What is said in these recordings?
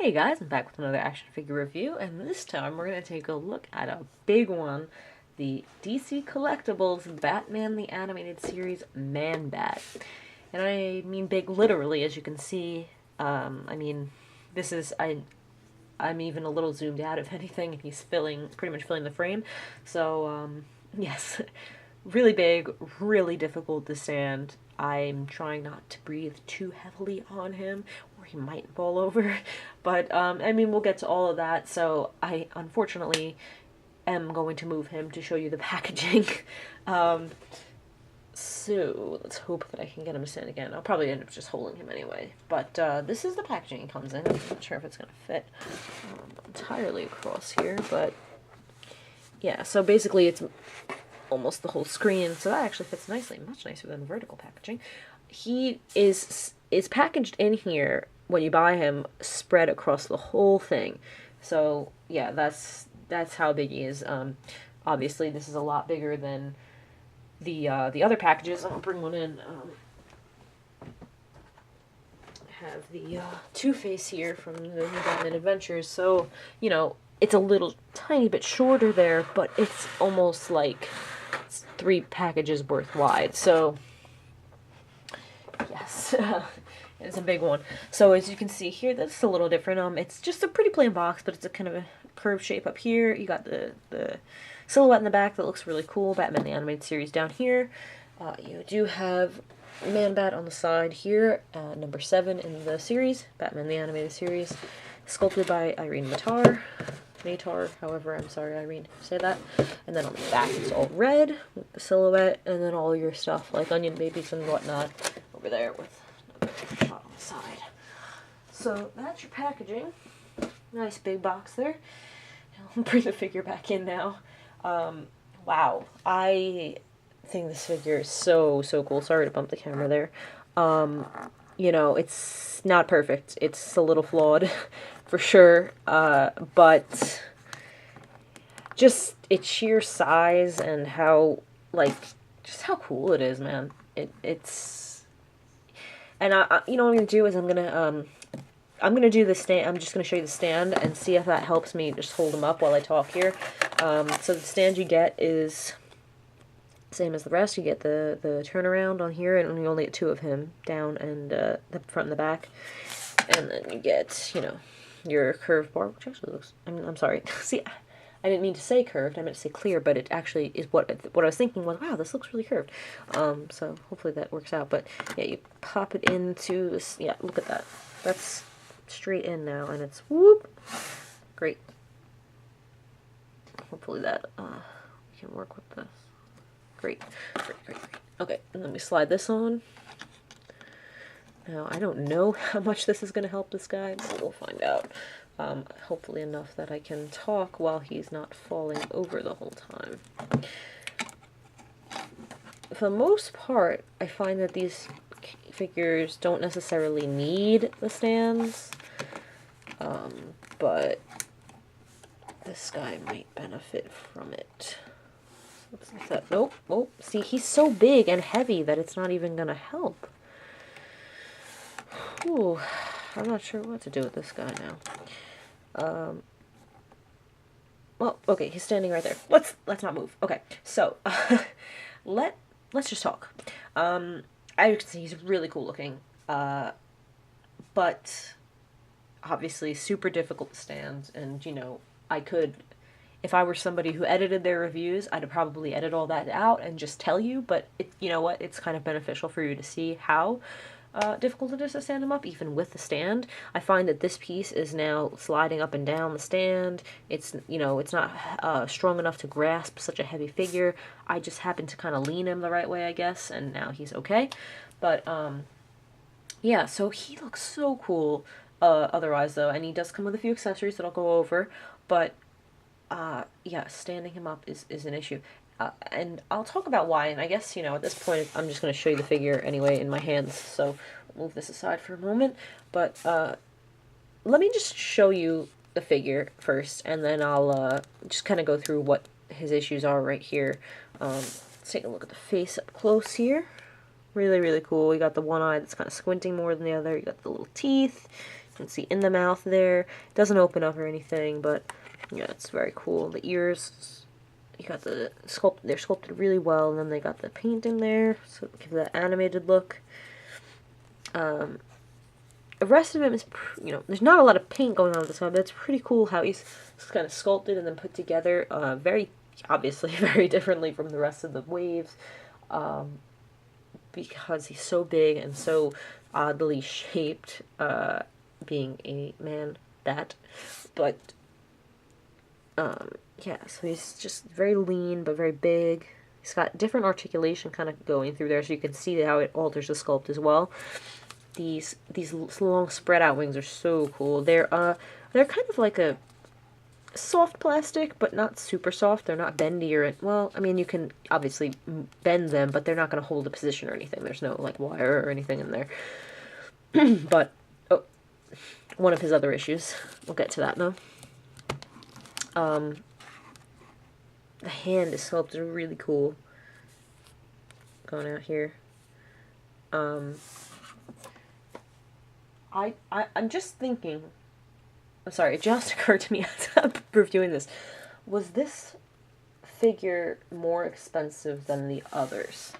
Hey guys, I'm back with another action figure review, and this time we're going to take a look at a big one, the DC Collectibles Batman the Animated Series Man-Bat. And I mean big literally, as you can see. This is, I'm even a little zoomed out if anything, and he's pretty much filling the frame. So, yes, really big, really difficult to stand. I'm trying not to breathe too heavily on him, or he might fall over. But, we'll get to all of that. So, I unfortunately am going to move him to show you the packaging. So, let's hope that I can get him to stand again. I'll probably end up just holding him anyway. But, this is the packaging he comes in. I'm not sure if it's going to fit entirely across here, but yeah, so basically it's almost the whole screen, so that actually fits nicely, much nicer than the vertical packaging. He is packaged in here when you buy him, spread across the whole thing. So yeah, that's how big he is. Obviously, this is a lot bigger than the other packages. I'm gonna bring one in. I have the Two-Face here from the New Batman Adventures. So you know, it's a little tiny bit shorter there, but it's almost like it's 3 packages worth wide. So yes, it's a big one. So as you can see here, that's a little different. It's just a pretty plain box, but it's a kind of a curved shape up here. You got the silhouette in the back that looks really cool. Batman the Animated Series down here. You do have Man-Bat on the side here, number 7 in the series, Batman the Animated Series, sculpted by Irene Matar, however, I'm sorry, Irene, say that. And then on the back, it's all red with the silhouette, and then all your stuff like onion babies and whatnot over there with another shot on the side. So that's your packaging. Nice big box there. I'll bring the figure back in now. Wow, I think this figure is so cool. Sorry to bump the camera there. You know, it's not perfect. It's a little flawed, for sure. But just its sheer size and how, like, just how cool it is, man. It's, and you know what I'm gonna do is I'm gonna do the stand. I'm just gonna show you the stand and see if that helps me just hold him up while I talk here. So the stand you get is same as the rest. You get the turnaround on here, and you only get 2 of him, down and the front and the back. And then you get, you know, your curved bar, which actually looks, I'm sorry. See, I didn't mean to say curved, I meant to say clear, but it actually is what I was thinking was, wow, this looks really curved. So hopefully that works out. But yeah, you pop it into this, yeah, look at that. That's straight in now, and it's whoop. Great. Hopefully that we can work with this. Great. Okay, and then we slide this on. Now, I don't know how much this is going to help this guy, but we'll find out. Hopefully enough that I can talk while he's not falling over the whole time. For the most part, I find that these figures don't necessarily need the stands, but this guy might benefit from it. What's that? Nope. Oh, see, he's so big and heavy that it's not even gonna help. Ooh, I'm not sure what to do with this guy now. Well, okay, he's standing right there. Let's not move. Okay, so let's just talk. As you can see, he's really cool looking, but obviously super difficult to stand. And you know, if I were somebody who edited their reviews, I'd probably edit all that out and just tell you, but you know what, it's kind of beneficial for you to see how difficult it is to stand them up, even with the stand. I find that this piece is now sliding up and down the stand. It's, you know, it's not strong enough to grasp such a heavy figure. I just happened to kind of lean him the right way, I guess, and now he's okay. But, yeah, so he looks so cool otherwise, though, and he does come with a few accessories that I'll go over, but yeah, standing him up is an issue. And I'll talk about why, and I guess, you know, at this point, I'm just going to show you the figure anyway in my hands, so I'll move this aside for a moment. But let me just show you the figure first, and then I'll just kind of go through what his issues are right here. Let's take a look at the face up close here. Really, really cool. You got the one eye that's kind of squinting more than the other. You got the little teeth. You can see in the mouth there. It doesn't open up or anything, but yeah, it's very cool. The ears, you got the they're sculpted really well, and then they got the paint in there, so give that animated look. The rest of him is, there's not a lot of paint going on with this one, but it's pretty cool how he's kind of sculpted and then put together, very, obviously, very differently from the rest of the waves, because he's so big and so oddly shaped, being a man bat, but, yeah, so he's just very lean, but very big. He's got different articulation kind of going through there, so you can see how it alters the sculpt as well. These long spread out wings are so cool. They're kind of like a soft plastic, but not super soft. They're not bendy or, well, I mean, you can obviously bend them, but they're not going to hold a position or anything. There's no, like, wire or anything in there. But, oh, one of his other issues. We'll get to that, though. The hand is sculpted really cool. Going out here. I'm just thinking, I'm sorry, it just occurred to me as I'm reviewing this. Was this figure more expensive than the others?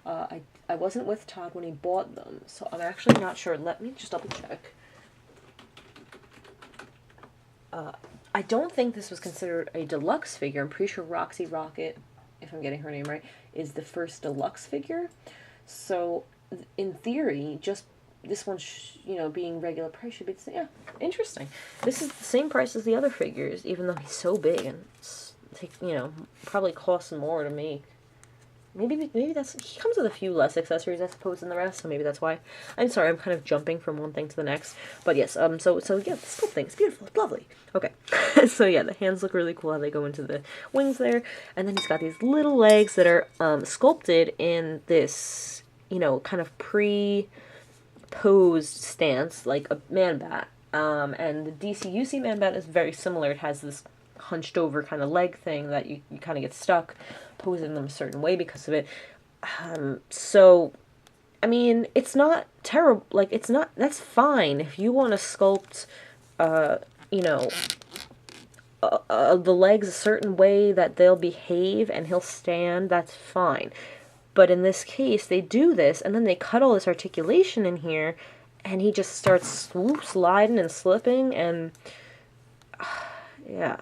I wasn't with Todd when he bought them, so I'm actually not sure. Let me just double check. I don't think this was considered a deluxe figure. I'm pretty sure Roxy Rocket, if I'm getting her name right, is the first deluxe figure. So, in theory, just this one, being regular price should be, yeah, interesting. This is the same price as the other figures, even though he's so big and, probably costs more to make. Maybe he comes with a few less accessories, I suppose, than the rest, so maybe that's why. I'm sorry, I'm kind of jumping from one thing to the next. But yes, so yeah, the sculpt thing, it's beautiful, it's lovely. Okay, so yeah, the hands look really cool how they go into the wings there. And then he's got these little legs that are sculpted in this, kind of pre-posed stance, like a man bat. And the DCUC man bat is very similar. It has this hunched over kind of leg thing that you kind of get stuck posing them a certain way because of it. So, I mean, it's not terrible. Like, it's not, that's fine. If you want to sculpt, the legs a certain way that they'll behave and he'll stand, that's fine. But in this case, they do this, and then they cut all this articulation in here, and he just starts sliding and slipping, and, yeah.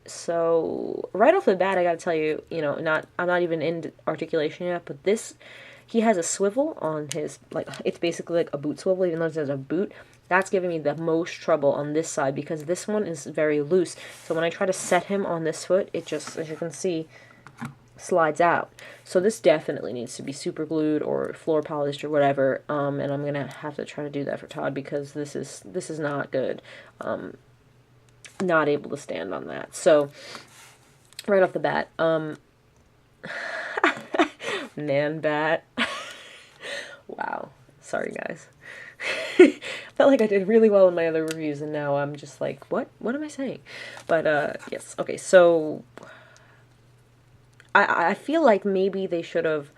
So, right off the bat, I gotta tell you, I'm not even in articulation yet, but he has a swivel on his, like, it's basically like a boot swivel, even though it says a boot. That's giving me the most trouble on this side, because this one is very loose. So when I try to set him on this foot, it just, as you can see, slides out. So this definitely needs to be super glued or floor polished or whatever, and I'm gonna have to try to do that for Todd, because this is not good. Not able to stand on that. So, right off the bat, man bat. Wow. Sorry, guys. Felt like I did really well in my other reviews, and now I'm just like, what am I saying? But, yes. Okay, so, I feel like maybe they should have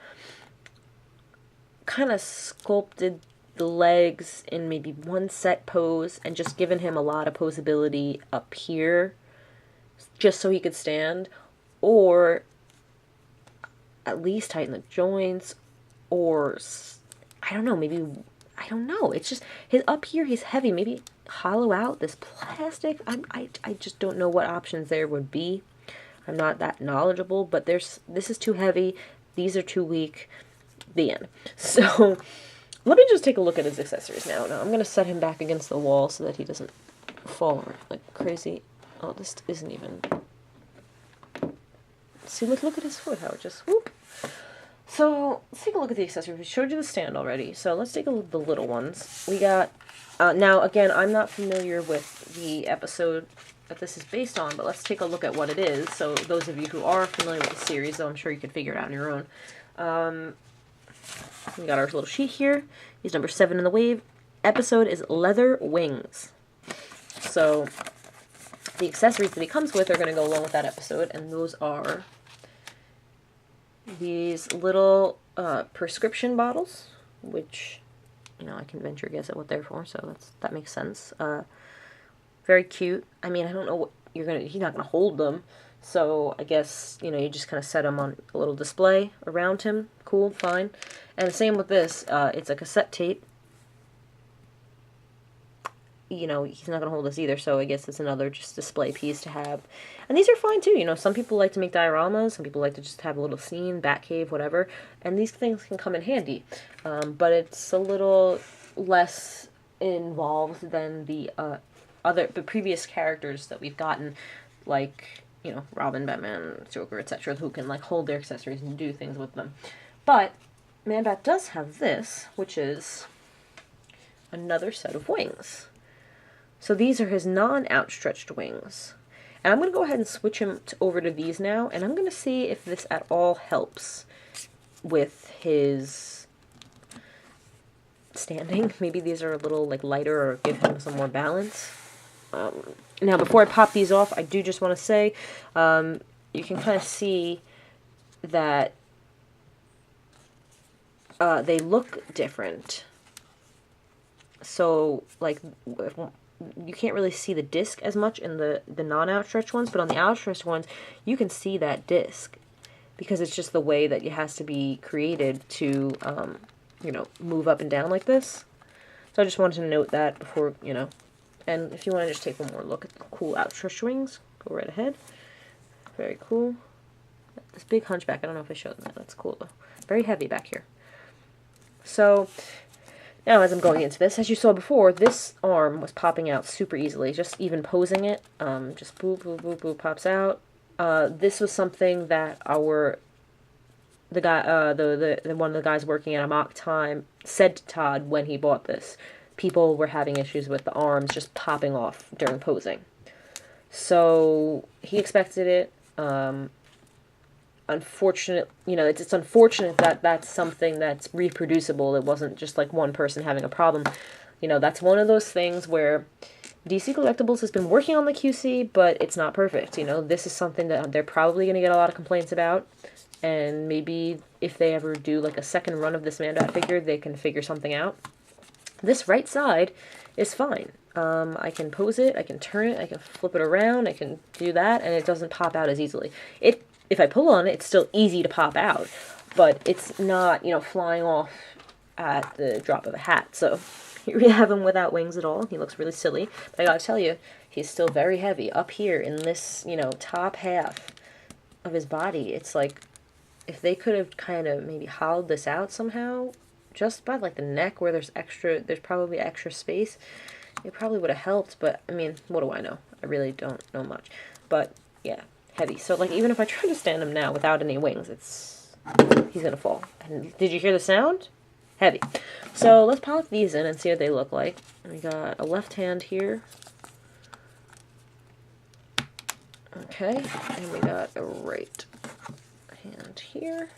kind of sculpted the legs in maybe one set pose and just given him a lot of posability up here just so he could stand, or at least tighten the joints, or I don't know, I don't know, it's just his up here, he's heavy. Maybe hollow out this plastic. I just don't know what options there would be. I'm not that knowledgeable, but this is too heavy, these are too weak. The end. So let me just take a look at his accessories now. Now, I'm going to set him back against the wall so that he doesn't fall like crazy. Oh, this isn't even... See, look at his foot, how it just, whoop. So, let's take a look at the accessories. We showed you the stand already, so let's take a look at the little ones. We got, now, again, I'm not familiar with the episode that this is based on, but let's take a look at what it is. So, those of you who are familiar with the series, though I'm sure you can figure it out on your own. We got our little sheet here. He's number 7 in the wave. Episode is Leather Wings. So, the accessories that he comes with are going to go along with that episode, and those are these little prescription bottles, which you know, I can venture a guess at what they're for, so that makes sense. Very cute. I mean, I don't know what he's not gonna hold them, so I guess, you know, you just kind of set them on a little display around him. Cool, fine. And the same with this. It's a cassette tape. You know, he's not going to hold this either, so I guess it's another just display piece to have. And these are fine too, you know, some people like to make dioramas, some people like to just have a little scene, Batcave, whatever, and these things can come in handy. But it's a little less involved than the previous characters that we've gotten, like, you know, Robin, Batman, Joker, etc., who can, like, hold their accessories and do things with them. But Man-Bat does have this, which is another set of wings. So these are his non-outstretched wings. And I'm going to go ahead and switch him over to these now, and I'm going to see if this at all helps with his standing. Maybe these are a little, like, lighter or give him some more balance. Now, before I pop these off, I do just want to say, you can kind of see that they look different. So, like, you can't really see the disc as much in the non-outstretched ones, but on the outstretched ones, you can see that disc, because it's just the way that it has to be created to, you know, move up and down like this. So I just wanted to note that before, you know, and if you want to just take one more look at the cool outstretched wings, go right ahead. Very cool. This big hunchback, I don't know if I showed that. That's cool, though. Very heavy back here. So now, as I'm going into this, as you saw before, this arm was popping out super easily. Just even posing it, just boop, boop, boop, boop, pops out. This was something that the one of the guys working at Amok Time said to Todd when he bought this. People were having issues with the arms just popping off during posing. So he expected it. Unfortunate, you know, it's unfortunate that that's something that's reproducible. It wasn't just like one person having a problem. You know, that's one of those things where DC Collectibles has been working on the QC, but it's not perfect. You know, this is something that they're probably going to get a lot of complaints about, and maybe if they ever do like a second run of this Man-Bat figure, they can figure something out. This right side is fine. I can pose it, I can turn it, I can flip it around, I can do that, and it doesn't pop out as easily. If I pull on it, it's still easy to pop out, but it's not, you know, flying off at the drop of a hat. So here we have him without wings at all. He looks really silly, but I gotta tell you, he's still very heavy up here in this, you know, top half of his body. It's like, if they could have kind of maybe hollowed this out somehow, just by like the neck where there's probably extra space, it probably would have helped. But I mean, what do I know? I really don't know much. But yeah, heavy. So like, even if I try to stand him now without any wings, he's gonna fall. And did you hear the sound? Heavy. So let's pop these in and see what they look like. We got a left hand here. Okay, and we got a right hand here.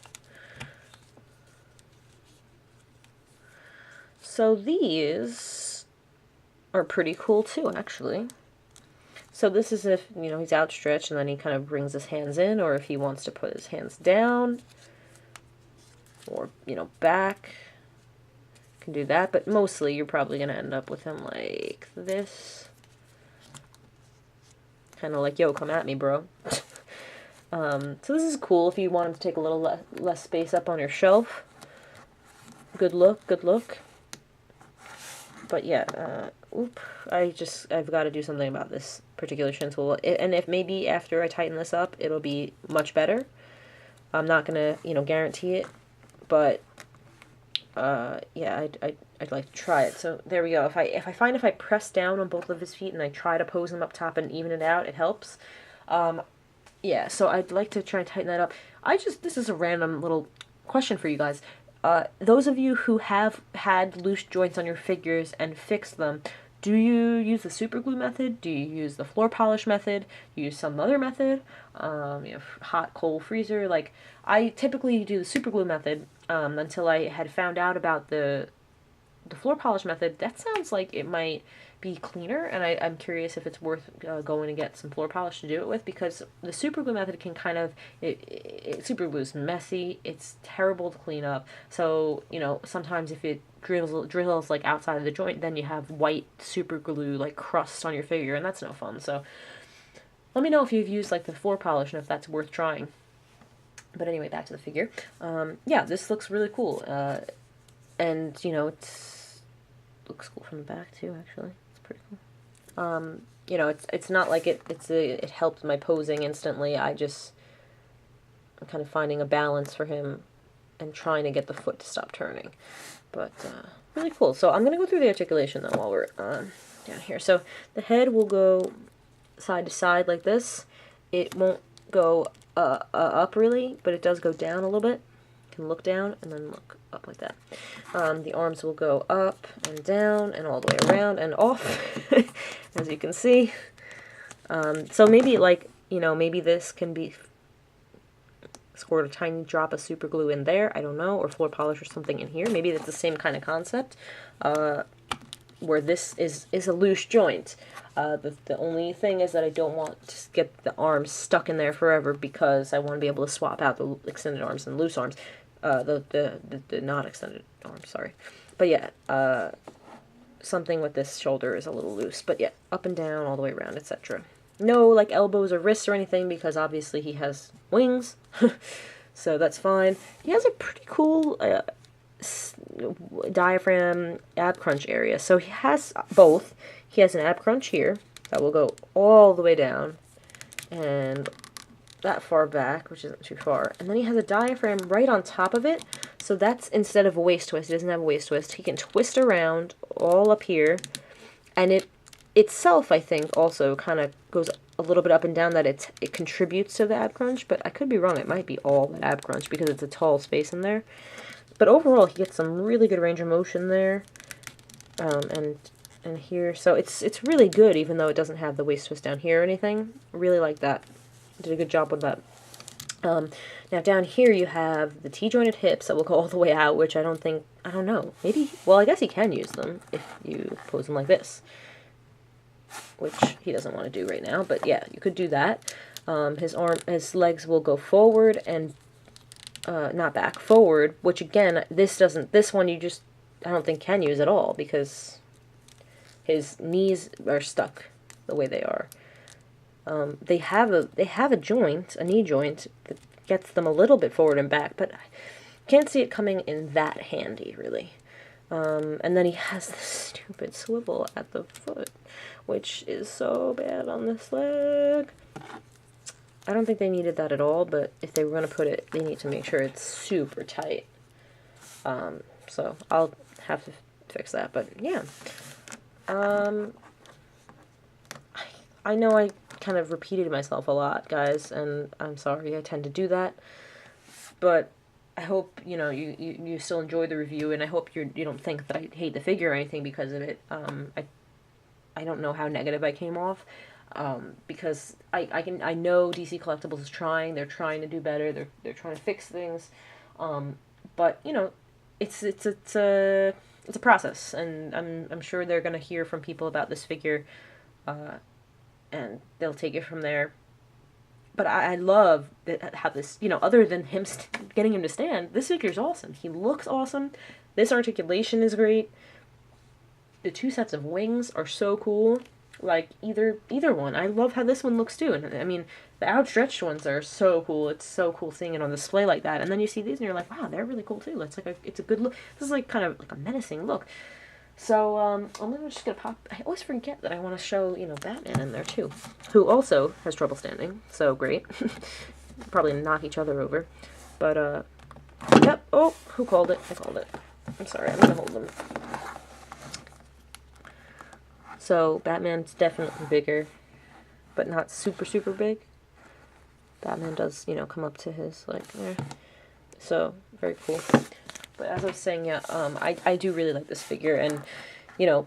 So these are pretty cool too, actually. So this is if, you know, he's outstretched and then he kind of brings his hands in, or if he wants to put his hands down, or, you know, back. Can do that, but mostly you're probably going to end up with him like this. Kind of like, yo, come at me, bro. So this is cool if you want him to take a little less space up on your shelf. Good look, good look. But yeah, I've got to do something about this particular shin tool. And if maybe after I tighten this up, it'll be much better. I'm not going to, you know, guarantee it, but yeah, I'd like to try it. So there we go. If I press down on both of his feet and I try to pose them up top and even it out, it helps. Yeah, so I'd like to try and tighten that up. This is a random little question for you guys. Those of you who have had loose joints on your figures and fixed them, do you use the super glue method? Do you use the floor polish method? Do you use some other method? You know, hot, cold, freezer? Like, I typically do the super glue method until I had found out about the floor polish method. That sounds like it might be cleaner, and I'm curious if it's worth going to get some floor polish to do it with, because the super glue method can kind of, super glue is messy, it's terrible to clean up, so, you know, sometimes if it drills like outside of the joint, then you have white super glue like crust on your figure, and that's no fun. So let me know if you've used like the floor polish and if that's worth trying. But anyway, back to the figure. Yeah, this looks really cool, and you know, looks cool from the back too, actually. It's pretty cool. You know, it's not like it helped my posing instantly. I'm kind of finding a balance for him and trying to get the foot to stop turning. But really cool. So I'm going to go through the articulation though while we're down here. So the head will go side to side like this. It won't go up really, but it does go down a little bit. You can look down and then look up like that. The arms will go up and down and all the way around and off, as you can see. So maybe like, you know, maybe this can be squirt a tiny drop of super glue in there, I don't know, or floor polish or something in here. Maybe that's the same kind of concept, where this is a loose joint. The only thing is that I don't want to get the arms stuck in there forever, because I want to be able to swap out the extended arms and loose arms, the not extended arms, sorry. But yeah, something with this shoulder is a little loose, but yeah, up and down, all the way around, etc. No, like, elbows or wrists or anything, because obviously he has wings, so that's fine. He has a pretty cool diaphragm ab crunch area, so he has both. He has an ab crunch here that will go all the way down, and that far back, which isn't too far, and then he has a diaphragm right on top of it, so that's instead of a waist twist. He doesn't have a waist twist. He can twist around all up here, and it itself, I think, also kind of goes a little bit up and down, that it contributes to the ab crunch, but I could be wrong. It might be all the ab crunch because it's a tall space in there. But overall, he gets some really good range of motion there, and here. So it's really good, even though it doesn't have the waist twist down here or anything. Really like that. Did a good job with that. Now down here you have the T-jointed hips that will go all the way out, which I don't know. Maybe, well, I guess he can use them if you pose them like this, which he doesn't want to do right now, but yeah, you could do that. His legs will go forward and not back, forward, which again, this one you just, I don't think can use at all, because his knees are stuck the way they are. They have a joint, a knee joint, that gets them a little bit forward and back, but I can't see it coming in that handy, really. And then he has this stupid swivel at the foot, which is so bad on this leg. I don't think they needed that at all, but if they were going to put it, they need to make sure it's super tight. So I'll have to fix that, but yeah. I know I kind of repeated myself a lot, guys, and I'm sorry, I tend to do that, but I hope, you know, you still enjoy the review, and I hope you don't think that I hate the figure or anything because of it. I don't know how negative I came off, because I know DC Collectibles is trying. They're trying to do better. They're trying to fix things, but you know, it's a process, and I'm sure they're gonna hear from people about this figure, and they'll take it from there. But I love how this, you know, other than him getting him to stand, this figure's awesome. He looks awesome. This articulation is great. The two sets of wings are so cool. Like, either one. I love how this one looks, too. And I mean, the outstretched ones are so cool. It's so cool seeing it on display like that. And then you see these and you're like, wow, they're really cool, too. It's like it's a good look. This is like kind of like a menacing look. So, I'm just gonna pop. I always forget that I want to show, you know, Batman in there too, who also has trouble standing. So great. Probably knock each other over. But, yep. Oh, who called it? I called it. I'm sorry. I'm gonna hold them. So, Batman's definitely bigger, but not super, super big. Batman does, you know, come up to his, like, there. So, very cool. But as I was saying, yeah, I do really like this figure, and, you know,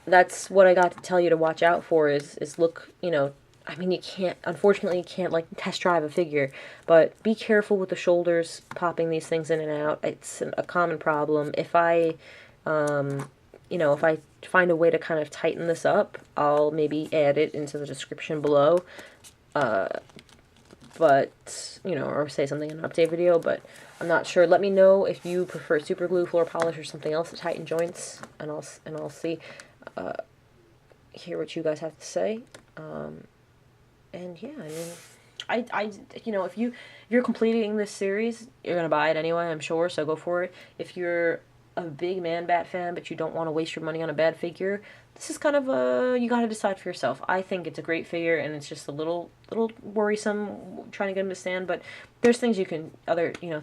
that's what I got to tell you to watch out for is look, you know, I mean, unfortunately, you can't, like, test drive a figure, but be careful with the shoulders, popping these things in and out. It's a common problem. If I, you know, if I find a way to kind of tighten this up, I'll maybe add it into the description below. But, you know, or say something in an update video, but I'm not sure. Let me know if you prefer super glue, floor polish, or something else to tighten joints, and I'll see, hear what you guys have to say. And yeah, I mean, you know, if you're completing this series, you're gonna buy it anyway, I'm sure, so go for it. If you're a big Man Bat fan, but you don't want to waste your money on a bad figure, this is kind of you gotta decide for yourself. I think it's a great figure, and it's just a little worrisome trying to get him to stand, but there's things you can,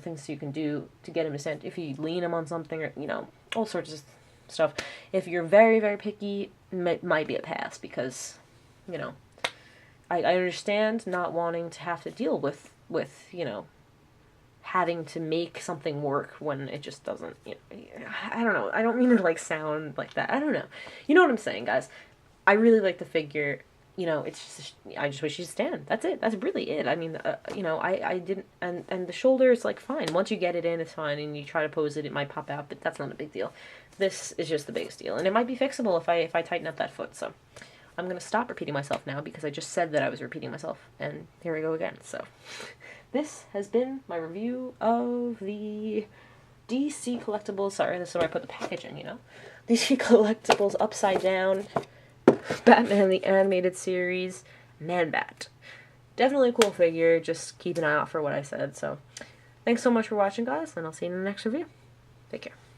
things you can do to get him to stand. If you lean him on something, or, you know, all sorts of stuff. If you're very, very picky, it might be a pass, because, you know, I understand not wanting to have to deal with, you know, having to make something work when it just doesn't, you know, I don't know. I don't mean to, like, sound like that. I don't know. You know what I'm saying, guys. I really like the figure. You know, it's just, I just wish you'd stand. That's it. That's really it. I mean, you know, I didn't, and the shoulder is, like, fine. Once you get it in, it's fine, and you try to pose it, it might pop out, but that's not a big deal. This is just the biggest deal, and it might be fixable if I tighten up that foot, so I'm going to stop repeating myself now, because I just said that I was repeating myself, and here we go again. So this has been my review of the DC Collectibles. Sorry, this is where I put the package in, you know. DC Collectibles Upside Down Batman the Animated Series Man Bat. Definitely a cool figure. Just keep an eye out for what I said. So thanks so much for watching, guys, and I'll see you in the next review. Take care.